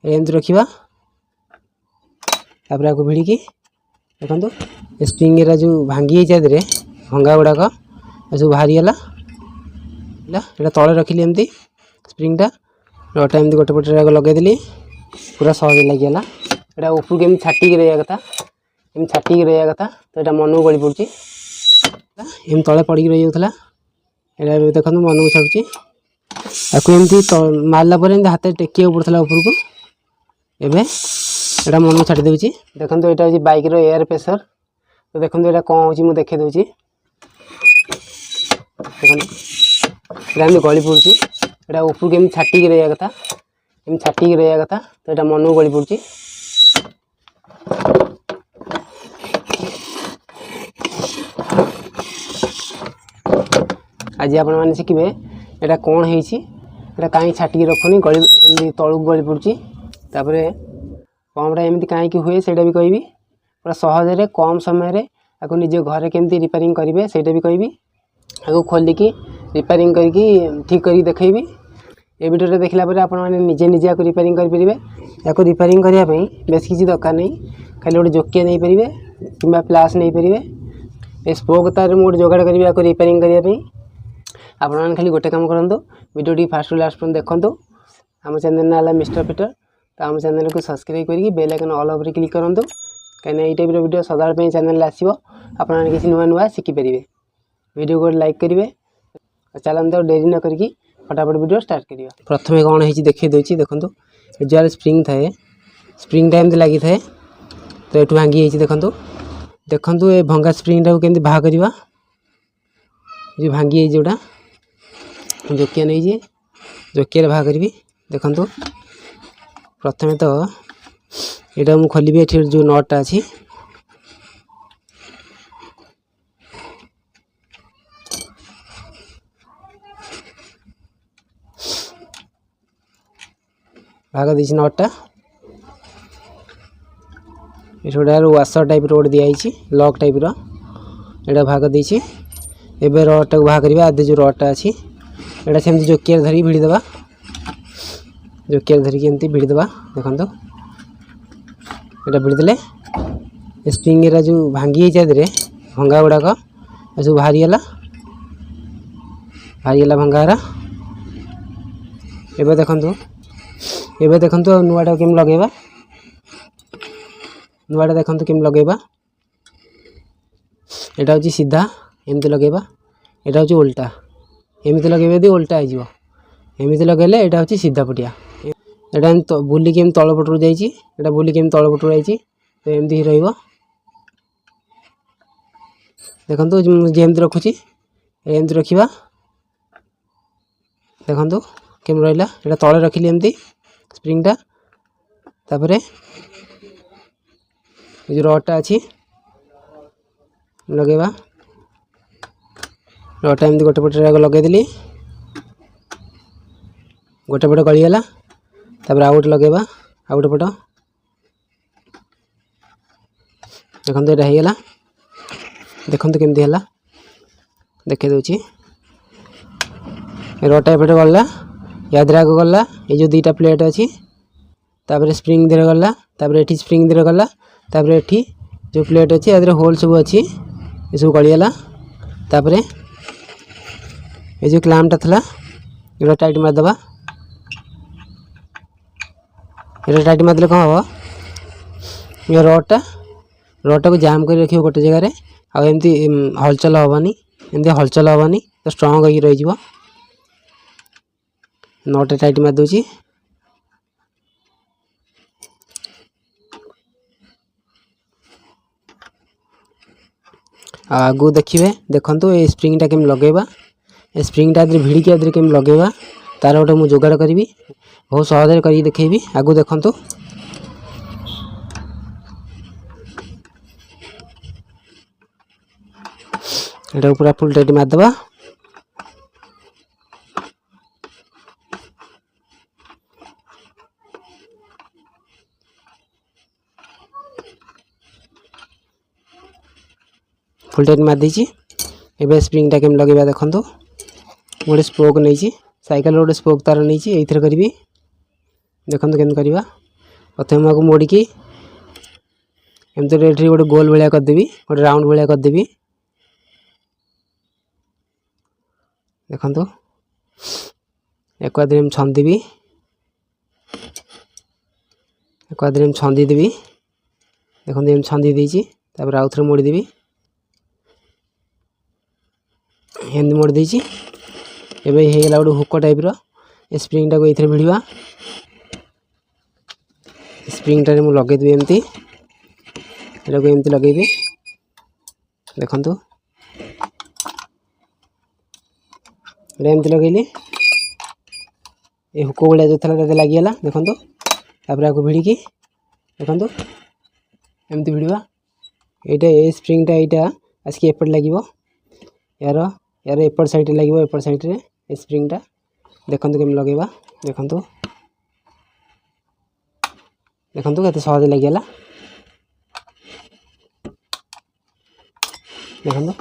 एमती रखा तापर आपको भिड़िकी देखो स्प्रिंग जो भांगी दे भंगा गुड़ाक सब बाहरीगला यहाँ तले रखिली एमती स्प्रिंगटा रटा एमती गोटे पटे लगेदेली पूरा सहज लगिगला। यहाँ उपरको एम छाटिक रहा कथा एम छाटिक रहा कथा तो यहाँ मन को गली पड़ी एम तले पड़ी रही जाऊला यहाँ देखो मन को छाड़ी आपको एमती मारला हाथ टेक पड़ता उपरको एवं यहाँ मन को छाड़ी दूसरी देखो यहाँ हूँ बाइक एयर प्रेशर तो देखो यहाँ कौन हो देखे दूसरी देखो गली पड़ी यहाँ उपरको एम छाटिक रहा कथा एम छाटिक रहा कथा तो यहाँ मन को गली पड़ी आज आपण मैंने शिखे यहाँ कौन है कहीं छाटिक रखुनी गली तलू गली पड़ी पंपटा एमती कहीं हुए से भी कहि पूरा सहजरे कम समय आपको निजे घरे केमती रिपेयरिंग करेंगे ସେଇଟା भी कहि आपको खोलिकी रिपेयरिंग करके ठीक कर देखी ए वीडियो देखला आपण मैंने निजे निजे आपको रिपेयरिंग करेंगे या रिपेयरिंग करने बेस किसी दरकार नहीं खाली गोटे जोकिया नहीं पारे कि प्लास नहीं पारे ए स्पोक तार मुझे जोगाड़ करी आपको रिपेयरिंग करने आपण मैंने खाली गोटे काम करूँ वीडियो फास्ट टू लास्ट देखूँ आम चैनल ना मिस्टर पीटर तो आम चैनल को सब्सक्राइब करके bell icon all over click करूँ कहीं ये टाइप वीडियो सदाबले चैनल आसो आप किसी नुआ नुआ शिखिपारे वीडियो को लाइक करेंगे चलते डेरी न करके फटाफट वीडियो स्टार्ट करिए। प्रथम कौन है देखी दूसरी देखो जो स्प्रिंग थाए स्प्रिंगटा एमती लगी थाए तो ये भांगी देखो देखो ये भंगा स्प्रिंगटा को केमती बाहा करवा जो भांगी जोटा जोकिया नहीं जोकिया बाहा करी देखो प्रथम तो यहाँ मुझे खोलि ये जो नटटा अच्छी भाग दी नटटा ये गोटे वाशर टाइप रोड दिखाई लक टाइप रा भाग देती एवं रडटा को बाहा करवा आदि जो रडटा अच्छी यहाँ से जोकिया धरिक भिड़ीदे जोकिया धरिकी एमती भिड़ीदे देखो यहाँ भिड़ीदे स्प्रिंग जो भांगी दे भंगा गुड़ाक सब बाहरीगला भंगारा एवं देखो नुआटा केम लगेगा नुआटा देखो केम लगेगा यहाँ हूँ सीधा एमती लगेगा यहाँ हूँ उल्टा एमती लगे यदि उल्टा हो एमती लगेले यहाँ हूँ सीधा पटिया यहाँ तो बुलिकी एम तल पटू जा बुलिकी एम तल पटू आई तो एमती देखो जमती रखुची एमती रखा देखो केम रहा यहाँ तले रखिली एमती स्प्रिंगटा तापर जो रडटा अच्छी लगेगा रडटा एमती गोटे पटे लगेदेली गोटे पटे गलीगला तापर आउ गोटे लगेगा आउ गोटे पट देखो यहाँ होगा देखो केमती है देखे दूसरी रडटा एपटे गला या आगे गला ये जो दुईटा प्लेट अच्छी तापर स्प्रिंग दे गला तापर ये स्प्रिंग दे गला तापर ये जो प्लेट अच्छी या होल सब अच्छी ये सब गलीगला तापर ये जो क्लैम्पटा था ये टाइट मारदे ये टाइट मारदे कौन हम ये रडटा को जाम कर रखिए गोटे जगह आमती हलचल हेनी एमती हलचल हेनी तो स्ट्रंग हो रही नट टाइट मारदे आगू देखिए देखो ये स्प्रिंगटा केम लगेगा स्प्रिंगटा भिड़िकी आदि केम लगेगा तार गोटे मुझे जोगाड़ करी बहुत सहज कर देखेबी आगू देखु ये पूरा फुल टाइट मारदे फुल टाइट मार देछि एबे स्प्रिंगटा केम लगेबा देखंतु गोटे स्पोक नहीं साइकिल गोटे स्पोक तार नहीं एथर करी देखंतु केम करबा प्रथम को मोड़िकी एमती ये गोटे गोल भाया करदेवी गोटे राउंड भाया करदेवी देखो एक छंदी एक छंदी देवी देखो एम छंदी देती आउ थे मोड़देवी एमती मोड़ देती एवं होगा गोटे हुक टाइप स्प्रिंग टाक ये भिड़ा स्प्रिंग टारे मुझे लगेदेवी एमती एटाक एमती लगेबी देखु एमती लगेली ये हुक भाया जो था लगिगला देखो आपको भिड़िकी देखो एमती भिड़ा ये स्प्रिंगटा यहाँ आसिक एपट लगे यार यार एपट साइड लगे एपट साइड स्प्रिंगटा देखो केम लगेगा देखो देखो केते सहज लगिगला देखो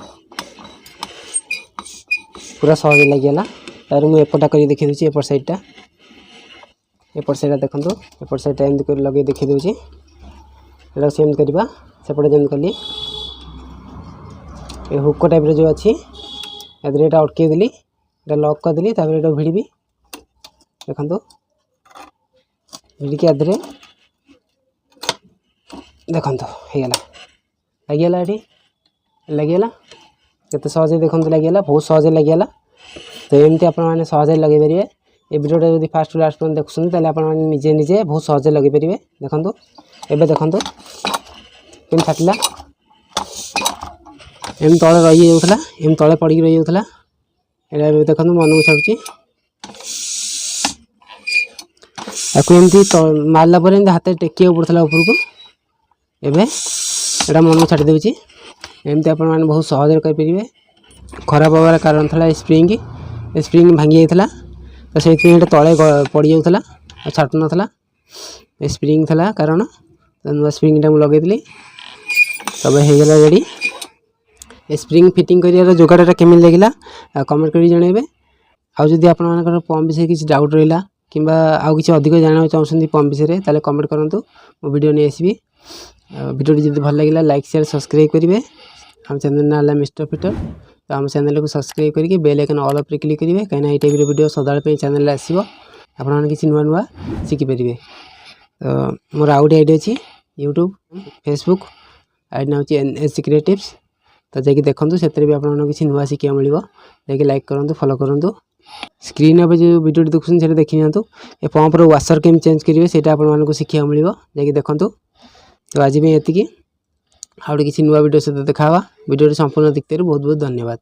पूरा सहज लगिगला तार मुझे एपटा कर देखी दूसरी एपट साइडटा देखो एपट साइडटा एमती कर लगे देखी दूसरी एटा सेमती करवा सेपटे जमी कली ये हुक टाइप जो अच्छी यहाँ अटके देली लॉक करदेली ये भिड़ी देखो भिड़िकी आधे देखो होगला लगिगला ये लगिगला केते सहज देखो लगिगला बहुत सहज लगिगला तो एमती आप सहज लगे पारे ये वीडियोटा जो फास्ट लास्ट पर्यटन देखुं निजे निजे बहुत सहज लगे पारे देखो एवं देखो केम फाटिला एम तले रही जाऊला एम तले पड़ी रही जाऊला ये देखो मन को छाड़ी आपको एमती मारला हाथ टेकिया पड़ता उपरको एवं यहाँ मन को छाड़ी दूसरी एमती आप बहुत सहज करेंगे खराब हबार कारण था स्प्रिंग भांगी जाता तो से तले पड़ जाऊला छाटू नाला स्प्रिंग था कारण तो नुआ स्प्रिंगटा मुझे लगेदी तब होगला रेडी स्प्रिंग फिटिंग कर जोगाड़ा केमी लगे कमेंट कर जनइबे आउ जदि आप पंप विषय किसी डाउट रहा कि आउ कि अधिक जानना चाहते पंप विषय तेल कमेंट करूँ मो वीडियो नहीं आसबि वीडियो जब भल लगे लाइक शेयर सब्सक्राइब करेंगे आम चैनल ना मिस्टर फिटर तो आम चैनल को सब्सक्राइब करके बेल आइकन ऑल पर क्लिक करेंगे कहीं ये टाइप वीडियो सदाबले चैनल आसो आपने किसी नुआ नुआ शिखिपारे तो मोर आउ गोटे आईडी अच्छी यूट्यूब फेसबुक आईडी ना हूँ NS क्रिएटिव्स तो जाकि देखूँ से भी आपको किसी नुआ शिखा मिले जाकि लाइक करूँ फॉलो करूँ स्क्रीन अब जो वीडियो देखुं से देखी नियंतु ये पंपर वाशर केम चेंज करेंगे से आपको शिखा मिले जाकि देखूँ तो आज भी ये आउ किसी नुआ वीडियो सहित देखा वीडियो संपूर्ण देखते बहुत बहुत धन्यवाद।